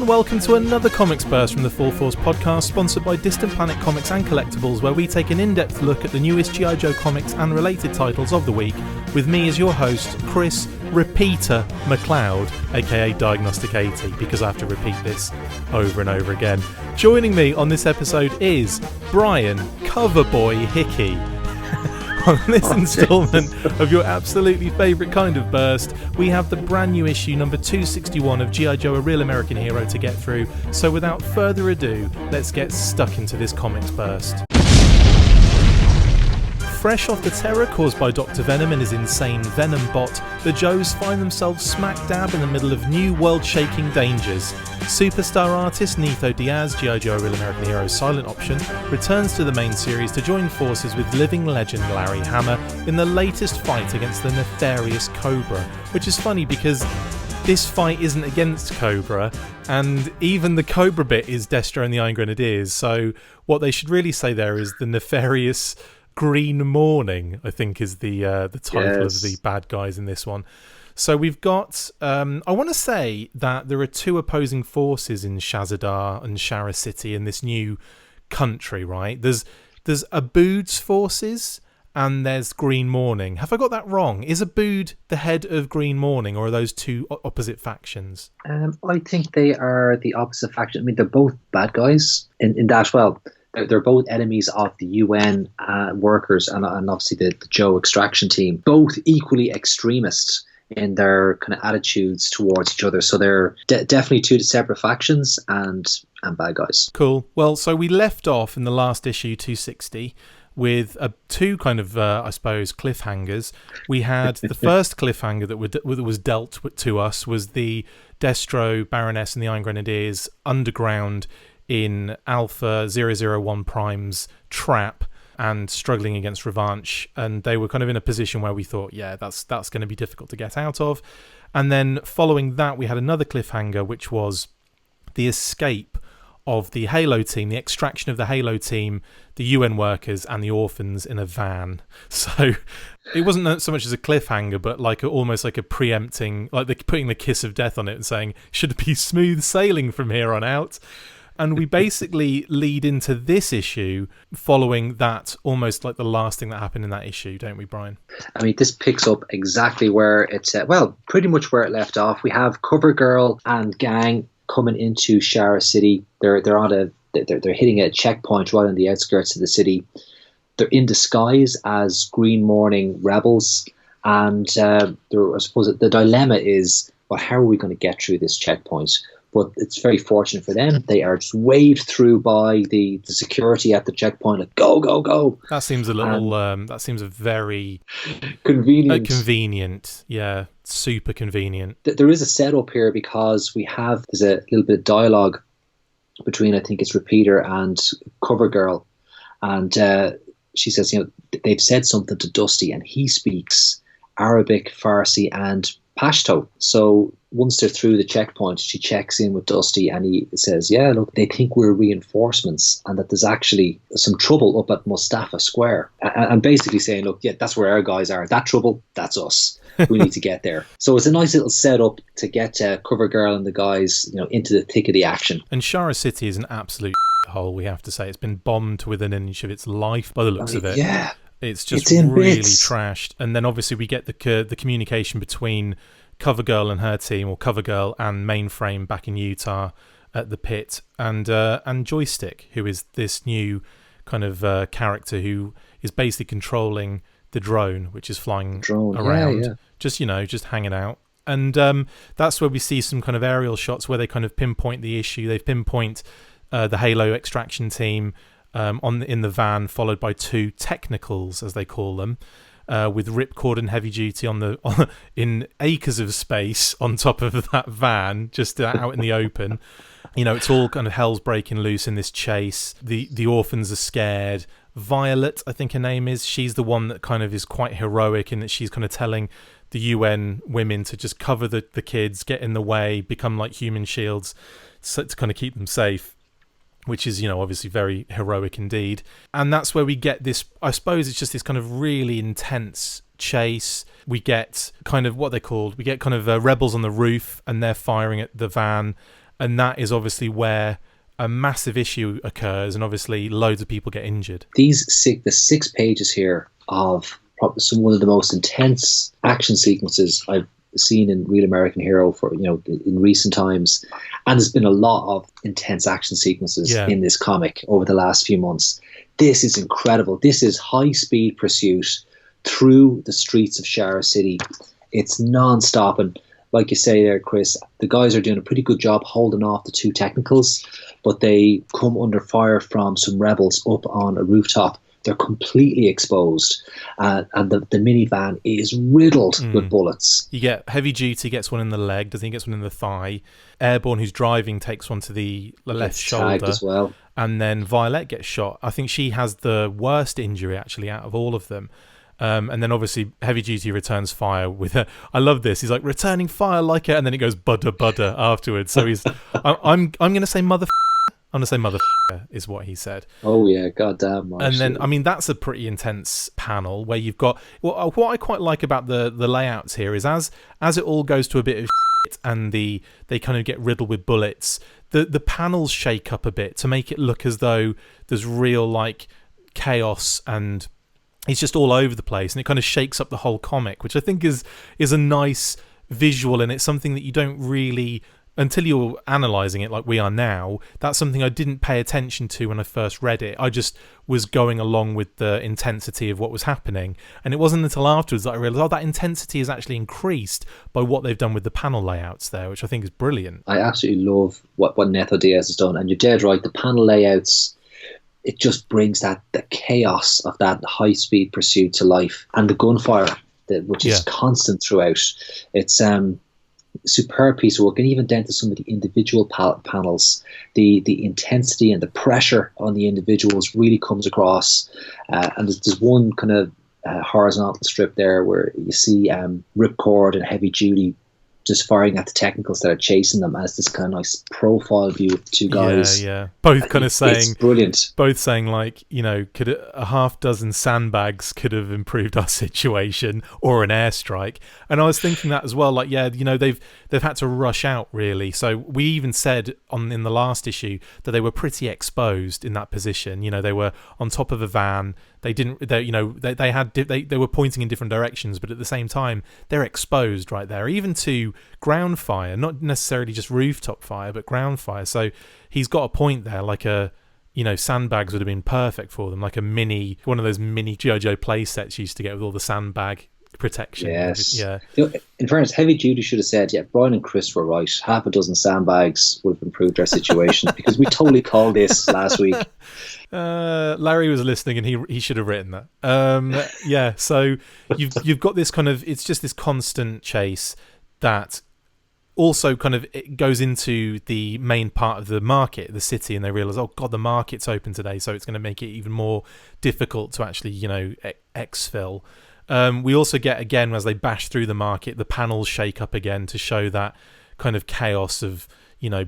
and welcome to another Comics Burst from the Full Force podcast, sponsored by Distant Planet Comics and Collectibles, where we take an in-depth look at the newest G.I. Joe comics and related titles of the week, with me as your host, Chris Repeater McLeod, aka Diagnostic 80, because I have to repeat this over and over again. Joining me on this episode is Brian Coverboy Hickey. On this instalment of your absolutely favourite kind of burst, we have the brand new issue number 261 of G.I. Joe, A Real American Hero to get through. So without further ado, let's get stuck into this comics burst. Fresh off the terror caused by Dr. Venom and his insane Venom bot, the Joes find themselves smack dab in the middle of new world-shaking dangers. Superstar artist Nitho Diaz, G.I. Joe, A Real American Hero's silent option, returns to the main series to join forces with living legend Larry Hama in the latest fight against the nefarious Cobra, which is funny because this fight isn't against Cobra, and even the Cobra bit is Destro and the Iron Grenadiers, so what they should really say there is the nefarious Green Morning, I think, is the title of the bad guys in this one. So we've got, I want to say that there are two opposing forces in Shazadar and Shara City in this new country, right? There's Abood's forces and there's Green Morning. Have I got that wrong? Is Abood the head of Green Morning, or are those two opposite factions? I think they are the opposite faction. I mean, they're both bad guys in that, well, they're both enemies of the UN workers and obviously the Joe extraction team. Both equally extremist in their kind of attitudes towards each other. So they're definitely two separate factions and bad guys. Cool. Well, so we left off in the last issue, 260, with two kind of, I suppose, cliffhangers. We had the first cliffhanger that was dealt to us was the Destro, Baroness and the Iron Grenadiers underground in Alpha 001 Prime's trap and struggling against Revanche, and they were kind of in a position where we thought, yeah, that's going to be difficult to get out of. And then following that, we had another cliffhanger, which was the escape of the Halo team, the extraction of the Halo team, the UN workers and the orphans in a van. So it wasn't so much as a cliffhanger, but almost like a preempting, like they're putting the kiss of death on it and saying, should it be smooth sailing from here on out? And we basically lead into this issue following that, almost like the last thing that happened in that issue, don't we, Brian? I mean, this picks up exactly where it's pretty much where it left off. We have CoverGirl and gang coming into Shara City. They're hitting a checkpoint right on the outskirts of the city. They're in disguise as Green Morning rebels, and I suppose the dilemma is, well, how are we going to get through this checkpoint? But it's very fortunate for them. They are just waved through by the security at the checkpoint. Like, go, go, go. That seems a little. That seems a very convenient. Convenient, yeah, super convenient. There is a setup here because there's a little bit of dialogue between, I think it's Repeater and CoverGirl, and she says, they've said something to Dusty, and he speaks Arabic, Farsi, and Pashto. So once they're through the checkpoint, she checks in with Dusty and he says, yeah, look, they think we're reinforcements and that there's actually some trouble up at Mustafa Square. And basically saying, look, yeah, that's where our guys are. That trouble, that's us. We need to get there. So it's a nice little setup to get CoverGirl and the guys, into the thick of the action. And Shara City is an absolute hole, we have to say. It's been bombed within an inch of its life by the looks of it. Yeah. It's just really trashed. And then obviously we get the communication between CoverGirl and her team, or CoverGirl and Mainframe back in Utah at the pit, and Joystick, who is this new kind of character who is basically controlling the drone, which is flying around, just hanging out. And that's where we see some kind of aerial shots where they kind of pinpoint the issue. They pinpoint the Halo extraction team in the van, followed by two technicals, as they call them, with Ripcord and Heavy Duty in acres of space on top of that van, just out in the open. It's all kind of hell's breaking loose in this chase. The orphans are scared. Violet, I think her name is, she's the one that kind of is quite heroic in that she's kind of telling the UN women to just cover the kids, get in the way, become like human shields, so to kind of keep them safe, which is, obviously very heroic indeed. And that's where we get this, I suppose it's just this kind of really intense chase. We get kind of what they're called. We get kind of rebels on the roof, and they're firing at the van. and that is obviously where a massive issue occurs, and obviously loads of people get injured. The 6 pages here of probably one of the most intense action sequences I've seen in Real American Hero for in recent times, and there's been a lot of intense action sequences in this comic over the last few months. This is incredible. This is high speed pursuit through the streets of Shara City. It's non-stop, and like you say there, Chris, the guys are doing a pretty good job holding off the two technicals, but they come under fire from some rebels up on a rooftop. They're completely exposed, and the minivan is riddled with bullets. You get Heavy Duty gets one in the leg, doesn't he? Gets one in the thigh. Airborne, who's driving, takes one to the left shoulder as well. And then Violet gets shot. I think she has the worst injury, actually, out of all of them. And then obviously Heavy Duty returns fire with her. I love this. He's like, returning fire like it, and then it goes budda budda afterwards. So he's, I'm going to say mother. I'm going to say mother is what he said. Oh yeah, goddamn. And then, I mean, that's a pretty intense panel where you've got, well, what I quite like about the layouts here is as it all goes to a bit of shit and they kind of get riddled with bullets, the panels shake up a bit to make it look as though there's real like chaos, and it's just all over the place, and it kind of shakes up the whole comic, which I think is a nice visual, and it's something that you don't really, until you're analysing it like we are now, that's something I didn't pay attention to when I first read it. I just was going along with the intensity of what was happening, and it wasn't until afterwards that I realised, that intensity is actually increased by what they've done with the panel layouts there, which I think is brilliant. I absolutely love what Neto Diaz has done, and you're dead right, the panel layouts, it just brings the chaos of that high-speed pursuit to life, and the gunfire, which is constant throughout. It's superb piece of work, and even down to some of the individual panels, the intensity and the pressure on the individuals really comes across. And there's one kind of horizontal strip there where you see Ripcord and Heavy Duty just firing at the technicals that are chasing them as this kind of nice profile view of the two guys. Yeah. Both kind of saying, it's brilliant. Both saying like, could a half dozen sandbags could have improved our situation, or an airstrike. And I was thinking that as well. Like, they've had to rush out really. So we even said in the last issue that they were pretty exposed in that position. They were on top of a van. They were pointing in different directions, but at the same time, they're exposed right there, even to ground fire, not necessarily just rooftop fire, but ground fire. So he's got a point there, like sandbags would have been perfect for them, like one of those mini G.I. Joe play sets you used to get with all the sandbag protection. Yes. Yeah. In fairness, Heavy Duty should have said, Brian and Chris were right. Half a dozen sandbags would have improved our situation, because we totally called this last week. Larry was listening, and he should have written that. So you've got this kind of, it's just this constant chase that also kind of it goes into the main part of the market, the city, and they realise, oh god, the market's open today, so it's going to make it even more difficult to actually exfil. We also get, again, as they bash through the market, the panels shake up again to show that kind of chaos of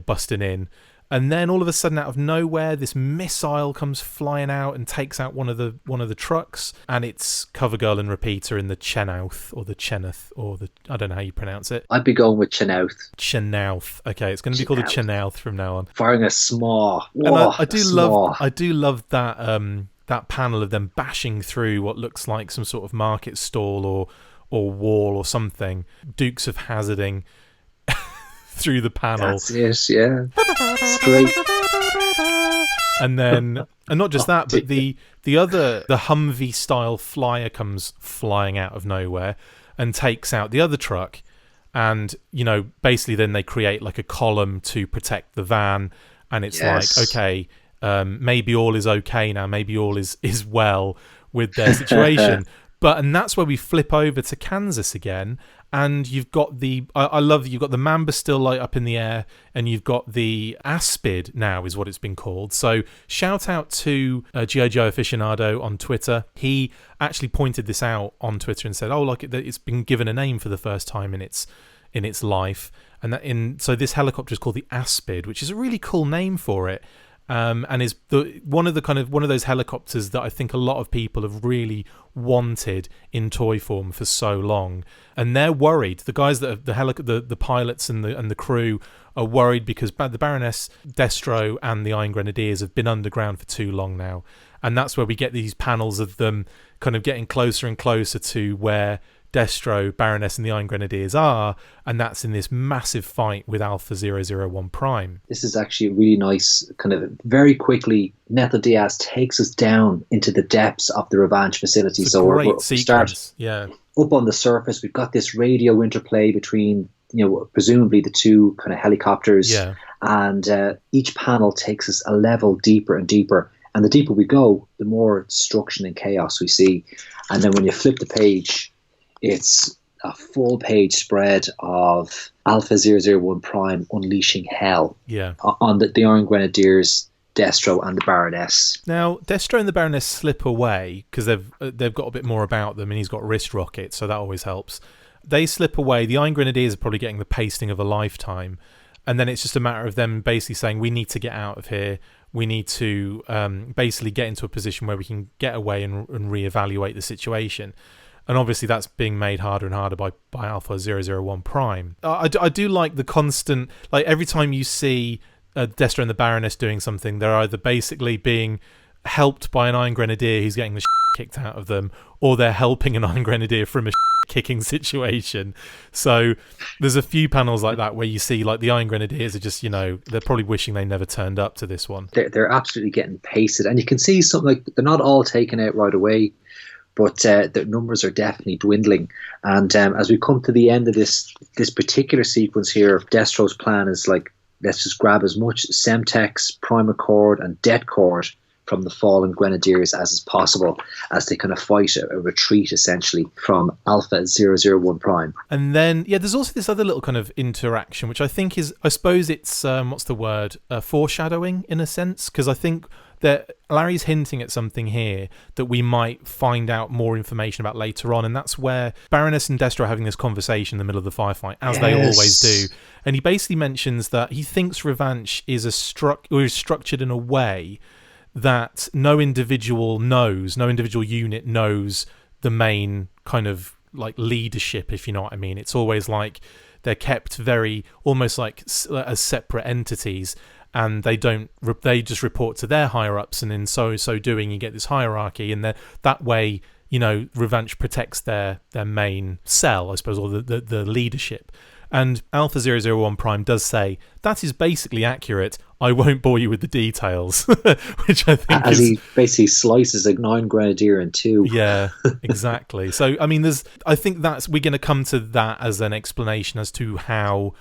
busting in. And then all of a sudden, out of nowhere, this missile comes flying out and takes out one of the trucks, and it's CoverGirl and Repeater in the Chenouth, or the Chenouth, or the, I don't know how you pronounce it. I'd be going with Chenouth. Chenouth. Okay, it's going to be called a Chenouth from now on. Firing a smaw. And I do love that that panel of them bashing through what looks like some sort of market stall or wall or something. Dukes of Hazzarding through the panel. That's it, yeah. Straight. And then, and not just that, but the Humvee style flyer comes flying out of nowhere and takes out the other truck, and basically then they create like a column to protect the van, and it's like, okay, maybe all is okay now, maybe all is well with their situation. And that's where we flip over to Kansas again, and you've got I love that you've got the Mamba still light up in the air, and you've got the Aspid now is what it's been called. So shout out to G.I. Joe Aficionado on Twitter. He actually pointed this out on Twitter and said, oh, like it's been given a name for the first time in its life, and so this helicopter is called the Aspid, which is a really cool name for it. and is one of those helicopters that I think a lot of people have really wanted in toy form for so long, and they're worried. The guys that the pilots and the crew are worried because the Baroness, Destro, and the Iron Grenadiers have been underground for too long now, and that's where we get these panels of them kind of getting closer and closer to where Destro, Baroness, and the Iron Grenadiers are, and that's in this massive fight with Alpha 001 Prime. This is actually a really nice kind of very quickly. Neto Diaz takes us down into the depths of the Revanche facility. It's a great sequence. Yeah, up on the surface, we've got this radio interplay between, presumably the two kind of helicopters. Yeah, and each panel takes us a level deeper and deeper. And the deeper we go, the more destruction and chaos we see. And then when you flip the page, it's a full page spread of Alpha 001 Prime unleashing hell on the Iron Grenadiers, Destro, and the Baroness. Now, Destro and the Baroness slip away because they've got a bit more about them, and he's got wrist rockets, so that always helps. They slip away. The Iron Grenadiers are probably getting the pasting of a lifetime, and then it's just a matter of them basically saying, we need to get out of here. We need to basically get into a position where we can get away and reevaluate the situation. And obviously that's being made harder and harder by Alpha 001 Prime. I do like the constant, like every time you see Destro and the Baroness doing something, they're either basically being helped by an Iron Grenadier who's getting the kicked out of them, or they're helping an Iron Grenadier from a kicking situation. So there's a few panels like that where you see like the Iron Grenadiers are just, they're probably wishing they never turned up to this one. They're absolutely getting pasted, and you can see something like they're not all taken out right away, but the numbers are definitely dwindling. And as we come to the end of this particular sequence here, Destro's plan is like, let's just grab as much Semtex, Primacord, and Detcord from the fallen Grenadiers as is possible, as they kind of fight a retreat essentially from Alpha 001 Prime. And then there's also this other little kind of interaction, which I think is, I suppose it's foreshadowing in a sense, because I think that Larry's hinting at something here that we might find out more information about later on, and that's where Baroness and Destro are having this conversation in the middle of the firefight, as they always do. And he basically mentions that he thinks Revanche is structured in a way that no individual unit knows the main kind of like leadership, if you know what I mean. It's always like they're kept very almost like as separate entities, and they just report to their higher ups, and in so doing you get this hierarchy, and that way Revanche protects their main cell, I suppose, or the leadership. And Alpha 001 Prime does say, that is basically accurate. I won't bore you with the details. Which I think he basically slices a 9 Grenadier in two. Yeah, exactly. So, I mean, I think we're going to come to that as an explanation as to how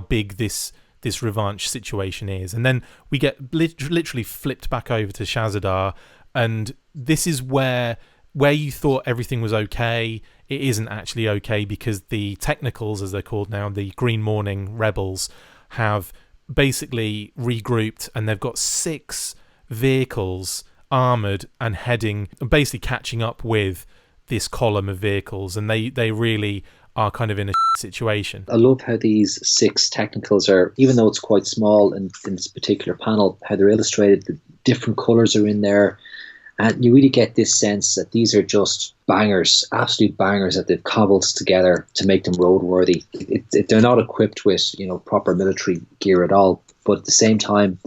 big this Revanche situation is. And then we get literally flipped back over to Shazadar, and this is where you thought everything was okay, it isn't actually okay, because the Technicals, as they're called now, the Green Morning Rebels, have basically regrouped, and they've got 6 vehicles armoured and basically catching up with this column of vehicles, and they really are kind of in a situation. I love how these 6 Technicals are, even though it's quite small in this particular panel, how they're illustrated, the different colours are in there. And you really get this sense that these are just bangers, absolute bangers that they've cobbled together to make them roadworthy. They're not equipped with proper military gear at all, but at the same time,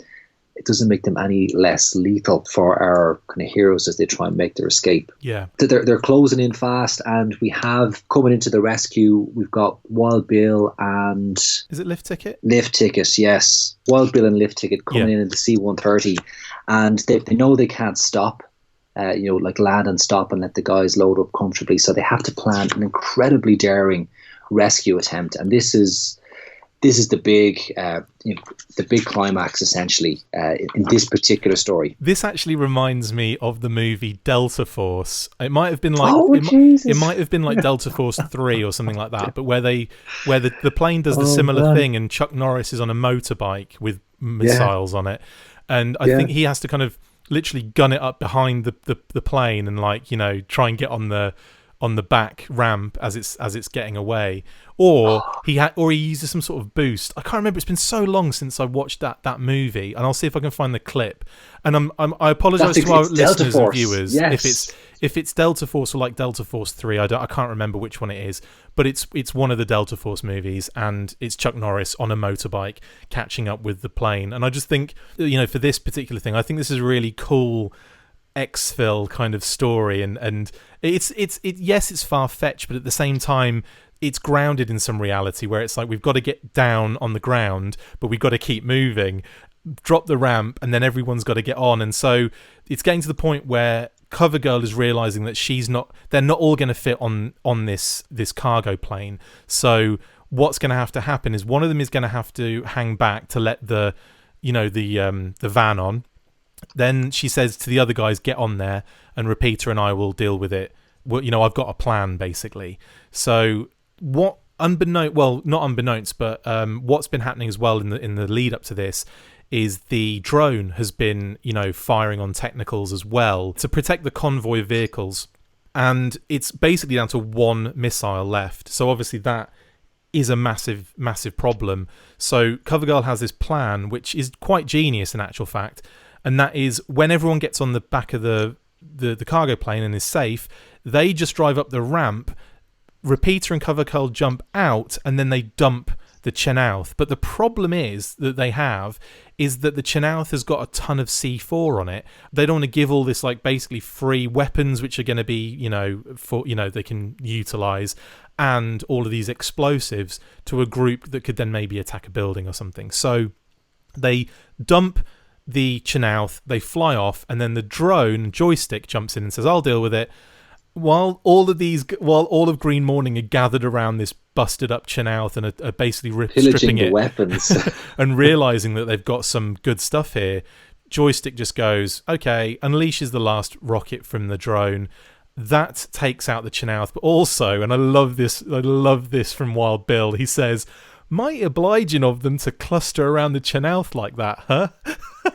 it doesn't make them any less lethal for our kind of heroes as they try and make their escape. Yeah, they're closing in fast, and we have coming into the rescue. We've got Wild Bill and is it Lift Ticket? Lift Ticket, yes. Wild Bill and Lift Ticket coming in the C-130, and they know they can't stop. Like land and stop and let the guys load up comfortably. So they have to plan an incredibly daring rescue attempt, and this is the big climax essentially in this particular story. This actually reminds me of the movie Delta Force. It might have been like it might have been like Delta Force 3 or something like that, but where the plane does the similar thing, and Chuck Norris is on a motorbike with missiles on it, and I think he has to kind of literally gun it up behind the plane and try and get on the on the back ramp as it's getting away, or he uses some sort of boost. I can't remember. It's been so long since I watched that movie, and I'll see if I can find the clip. And I apologise to our listeners and viewers if it's Delta Force or like Delta Force 3. I can't remember which one it is, but it's one of the Delta Force movies, and it's Chuck Norris on a motorbike catching up with the plane. And I just think, for this particular thing, I think this is a really cool exfil kind of story, and it's far-fetched, but at the same time it's grounded in some reality where it's like we've got to get down on the ground, but we've got to keep moving, drop the ramp, and then everyone's got to get on. And so it's getting to the point where CoverGirl is realizing that they're not all going to fit on this cargo plane. So what's going to have to happen is one of them is going to have to hang back to let the van on. Then she says to the other guys, get on there, and Repeater and I will deal with it. Well, I've got a plan, basically. So not unbeknownst, but what's been happening as well in the lead up to this is the drone has been, firing on technicals as well to protect the convoy of vehicles. And it's basically down to one missile left. So obviously that is a massive, massive problem. So CoverGirl has this plan, which is quite genius in actual fact. And that is when everyone gets on the back of the cargo plane and is safe, they just drive up the ramp, Repeater and CoverGirl jump out, and then they dump the Chenoweth. But the problem is that the Chenoweth has got a ton of C4 on it. They don't want to give all this basically free weapons, which are going to be, they can utilize, and all of these explosives to a group that could then maybe attack a building or something. So they dump the Chenoweth, they fly off, and then the drone joystick jumps in and says, I'll deal with it. While all of Green Morning are gathered around this busted up Chenoweth and are basically stripping it, weapons, and realizing that they've got some good stuff here, joystick just goes, okay, unleashes the last rocket from the drone. That takes out the Chenoweth, but also, and I love this from Wild Bill, he says, might obliging of them to cluster around the Chenoweth like that, huh?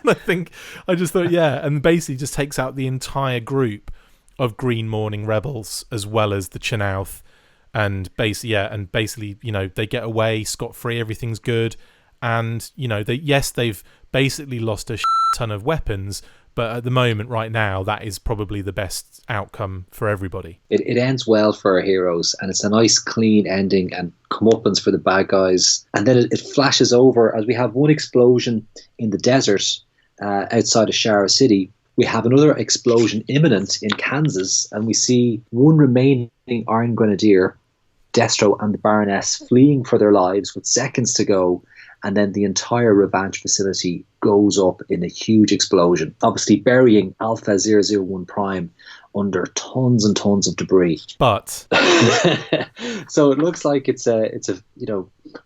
And I just thought, yeah, and basically just takes out the entire group of Green Morning rebels as well as the Chenoweth, and basically, they get away scot-free, everything's good, and they've basically lost a ton of weapons, but at the moment, right now, that is probably the best outcome for everybody. It ends well for our heroes, and it's a nice, clean ending and comeuppance for the bad guys. And then it flashes over as we have one explosion in the desert outside of Shara City. We have another explosion imminent in Kansas, and we see one remaining Iron Grenadier, Destro, and the Baroness fleeing for their lives with seconds to go. And then the entire Revenge facility goes up in a huge explosion, obviously burying Alpha 001 Prime under tons and tons of debris. But so it looks like it's a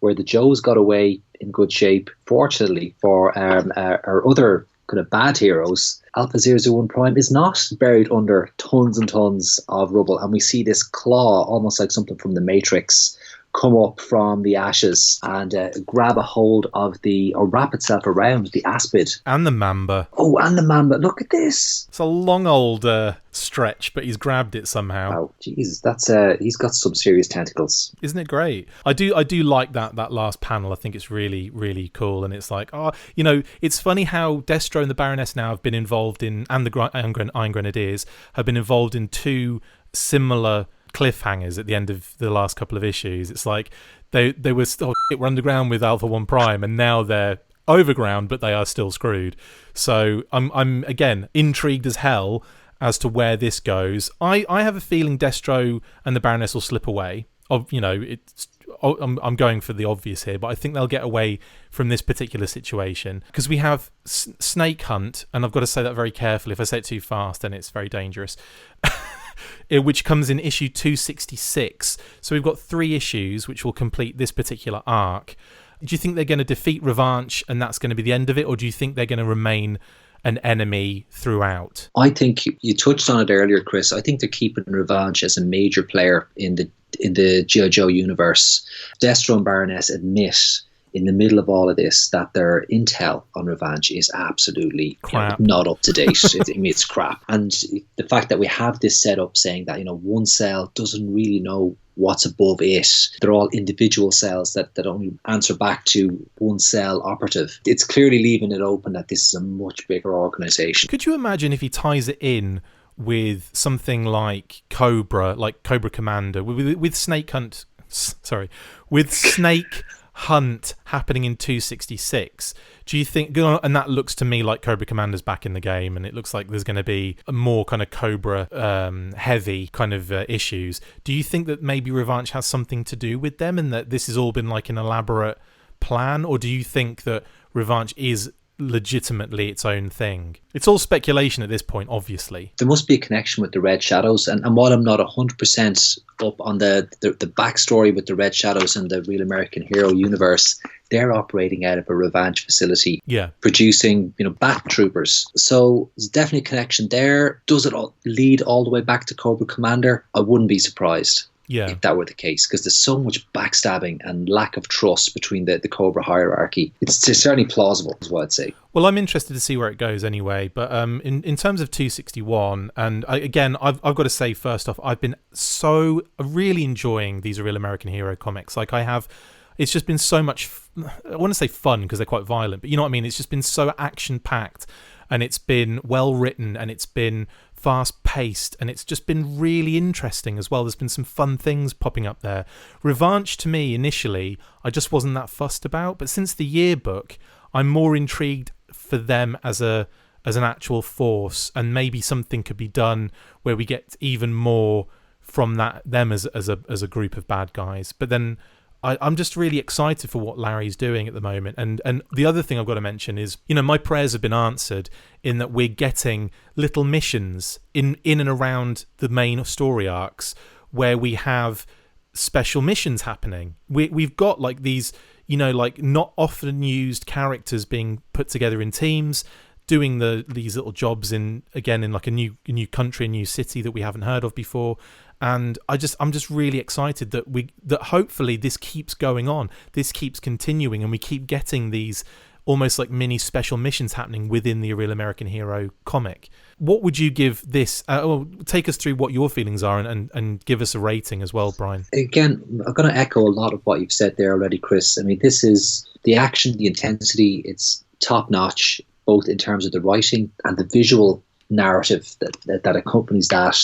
where the Joes got away in good shape. Fortunately for our other kind of bad heroes, Alpha 001 Prime is not buried under tons and tons of rubble, and we see this claw, almost like something from the Matrix, come up from the ashes and grab a hold of or wrap itself around the Aspid. And the Mamba. Oh, and the Mamba. Look at this. It's a long old stretch, but he's grabbed it somehow. Oh, jeez. That's he's got some serious tentacles. Isn't it great? I do like that last panel. I think it's really, really cool. And it's like, it's funny how Destro and the Baroness now have been involved in, and the Iron Grenadiers have been involved in two similar cliffhangers at the end of the last couple of issues. It's like they were still we're underground with Alpha 1 Prime, and now they're overground, but they are still screwed. So I'm again intrigued as hell as to where this goes. I have a feeling Destro and the Baroness will slip away. I'm going for the obvious here, but I think they'll get away from this particular situation because we have Snake Hunt, and I've got to say that very carefully. If I say it too fast, then it's very dangerous. Which comes in issue 266. So we've got 3 issues which will complete this particular arc. Do you think they're going to defeat Revanche and that's going to be the end of it, or do you think they're going to remain an enemy throughout? I think you touched on it earlier, Chris. I think they're keeping Revanche as a major player in the G.I. Joe universe. Destro and Baroness admit in the middle of all of this that their intel on Revanche is absolutely not up to date. It's crap. And the fact that we have this set up saying that, one cell doesn't really know what's above it. They're all individual cells that only answer back to one cell operative. It's clearly leaving it open that this is a much bigger organization. Could you imagine if he ties it in with something like Cobra Commander, with Snake Hunt happening in 266? Do you think, and that looks to me like Cobra Commander's back in the game, and it looks like there's going to be more kind of Cobra heavy kind of issues. Do you think that maybe Revanche has something to do with them, and that this has all been like an elaborate plan? Or do you think that Revanche is legitimately its own thing? It's all speculation at this point, obviously. There must be a connection with the Red Shadows, and while I'm not 100% up on the backstory with the Red Shadows and the Real American Hero universe, they're operating out of a Revanche facility, producing Bat Troopers. So there's definitely a connection there. Does it all lead all the way back to Cobra Commander? I wouldn't be surprised. If that were the case, because there's so much backstabbing and lack of trust between the Cobra hierarchy. It's certainly plausible, is what I'd say. Well, I'm interested to see where it goes anyway. But in terms of 261, and I've got to say first off, I've been really enjoying these Real American Hero comics. It's just been so much. I want to say fun because they're quite violent, but you know what I mean. It's just been so action packed, and it's been well written, and it's been fast paced, and it's just been really interesting as well. There's been some fun things popping up there. Revanche, to me, initially, I just wasn't that fussed about, but since the yearbook, I'm more intrigued for them as an actual force, and maybe something could be done where we get even more from them as a group of bad guys. But then I'm just really excited for what Larry's doing at the moment. And the other thing I've got to mention is, my prayers have been answered in that we're getting little missions in and around the main story arcs where we have special missions happening. We've got like these, not often used characters being put together in teams, doing these little jobs in like a new country, a new city that we haven't heard of before. And I'm just really excited that hopefully this keeps going on, this keeps continuing, and we keep getting these almost like mini special missions happening within the Real American Hero comic. What would you give this? Take us through what your feelings are, and give us a rating as well, Brian. Again, I'm going to echo a lot of what you've said there already, Chris. I mean, this is the action, the intensity. It's top notch, both in terms of the writing and the visual narrative that accompanies that.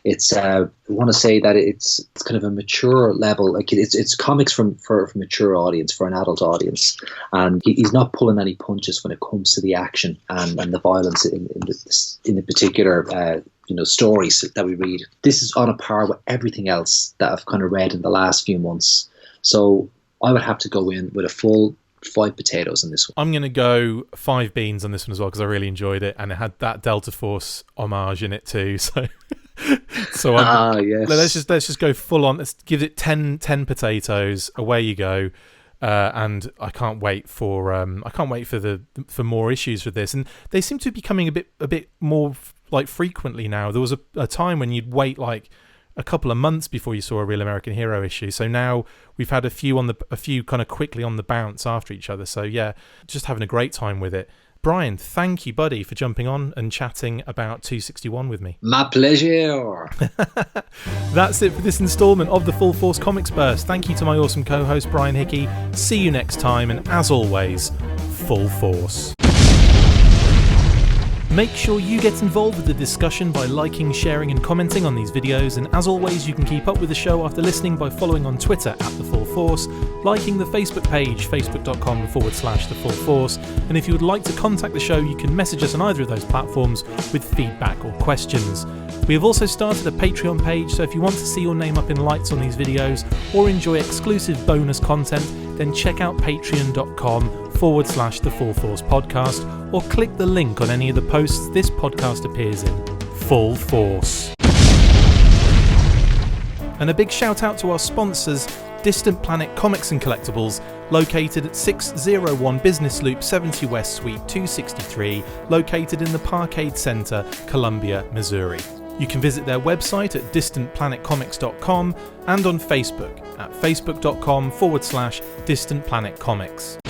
It's I want to say that it's kind of a mature level, like it's comics for a mature audience, for an adult audience, and he's not pulling any punches when it comes to the action and the violence in the particular stories that we read. This is on a par with everything else that I've kind of read in the last few months, so I would have to go in with a full 5 potatoes on this one. I'm going to go 5 beans on this one as well, because I really enjoyed it, and it had that Delta Force homage in it too. So, yes. Let's just go full on. Let's give it 10 potatoes. Away you go. And I can't wait for more issues with this, and they seem to be coming a bit more like frequently now. There was a time when you'd wait like a couple of months before you saw a Real American Hero issue. So now we've had a few kind of quickly on the bounce after each other. So yeah, just having a great time with it. Brian, thank you, buddy, for jumping on and chatting about 261 with me. My pleasure. That's it for this instalment of the Full Force Comics Burst. Thank you to my awesome co-host, Brian Hickey. See you next time, and as always, full force. Make sure you get involved with the discussion by liking, sharing and commenting on these videos, and as always you can keep up with the show after listening by following on Twitter @The Full Force, liking the Facebook page facebook.com/The Full Force, and if you would like to contact the show you can message us on either of those platforms with feedback or questions. We have also started a Patreon page, so if you want to see your name up in lights on these videos or enjoy exclusive bonus content, then check out patreon.com/The Full Force Podcast, or click the link on any of the posts this podcast appears in. Full Force. And a big shout out to our sponsors, Distant Planet Comics and Collectibles, located at 601 Business Loop 70 West Suite 263, located in the Parkade Center, Columbia, Missouri. You can visit their website at distantplanetcomics.com and on Facebook at facebook.com/distantplanetcomics.